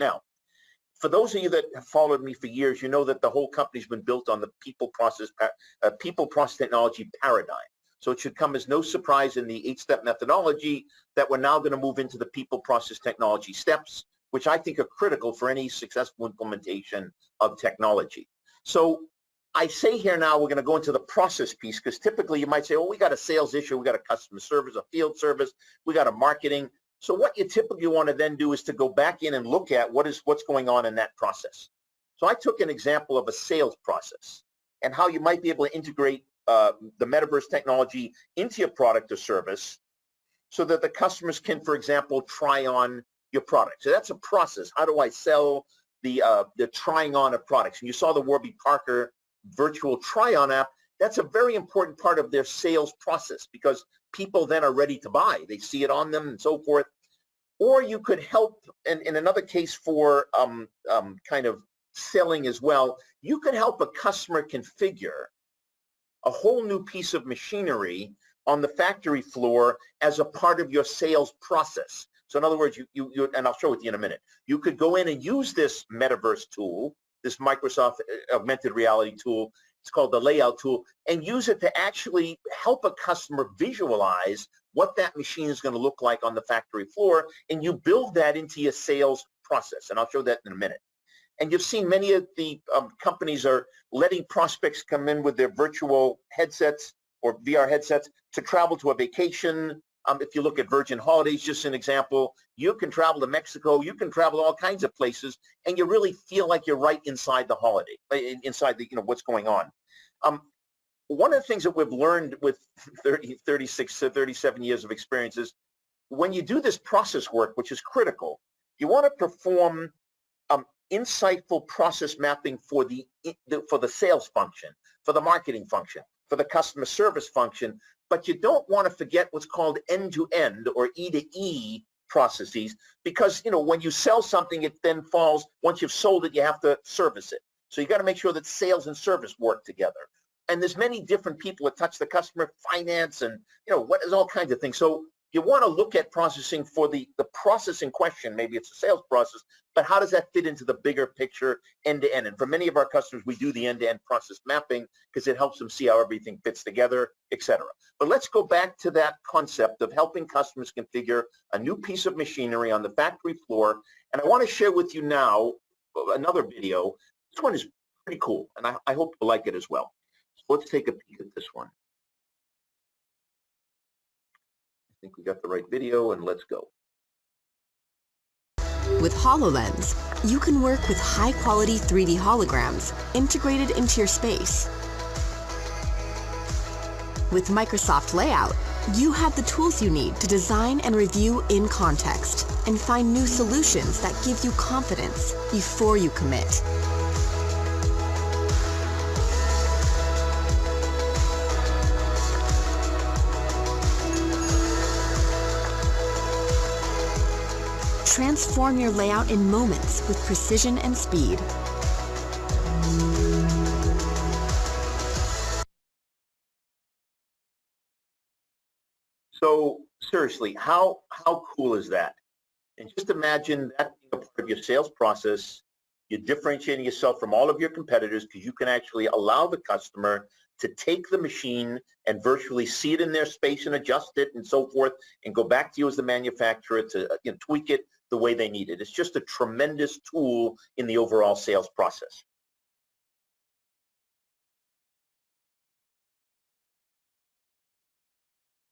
Now, for those of you that have followed me for years, you know that the whole company's been built on the people process technology paradigm. So it should come as no surprise in the 8-step methodology that we're now going to move into the people process technology steps, which I think are critical for any successful implementation of technology. So I say here now we're going to go into the process piece, because typically you might say, oh, we got a sales issue, we got a customer service, a field service, we got a marketing. So what you typically want to then do is to go back in and look at what's going on in that process. So I took an example of a sales process and how you might be able to integrate the Metaverse technology into your product or service so that the customers can, for example, try on your product. So that's a process. How do I sell the trying on of products? And you saw the Warby Parker virtual try-on app. That's a very important part of their sales process, because people then are ready to buy. They see it on them and so forth. Or you could help, in another case for kind of selling as well, you could help a customer configure a whole new piece of machinery on the factory floor as a part of your sales process. So in other words, you and I'll show it to you in a minute, you could go in and use this Metaverse tool, this Microsoft augmented reality tool, it's called the layout tool, and use it to actually help a customer visualize what that machine is going to look like on the factory floor, and you build that into your sales process. And I'll show that in a minute. And you've seen many of the companies are letting prospects come in with their virtual headsets or VR headsets to travel to a vacation. If you look at Virgin Holidays, just an example, you can travel to Mexico, you can travel all kinds of places, and you really feel like you're right inside the holiday, inside the, what's going on. One of the things that we've learned with 36 to 37 years of experience is when you do this process work, which is critical, you want to perform insightful process mapping for the sales function, for the marketing function, for the customer service function, but you don't want to forget what's called end-to-end or E-to-E processes, because when you sell something, it then falls, once you've sold it, you have to service it. So you got to make sure that sales and service work together. And there's many different people that touch the customer, finance, and what is all kinds of things. So you want to look at processing for the process in question. Maybe it's a sales process, but how does that fit into the bigger picture end-to-end? And for many of our customers, we do the end-to-end process mapping because it helps them see how everything fits together, etc. But let's go back to that concept of helping customers configure a new piece of machinery on the factory floor. And I want to share with you now another video. This one is pretty cool, and I hope you'll like it as well. So let's take a peek at this one. I think we got the right video, and let's go. With HoloLens, you can work with high-quality 3D holograms integrated into your space. With Microsoft Layout, you have the tools you need to design and review in context and find new solutions that give you confidence before you commit. Transform your layout in moments with precision and speed. So seriously, how cool is that? And just imagine that being a part of your sales process. You're differentiating yourself from all of your competitors because you can actually allow the customer to take the machine and virtually see it in their space and adjust it and so forth, and go back to you as the manufacturer to tweak it the way they need it. It's just a tremendous tool in the overall sales process.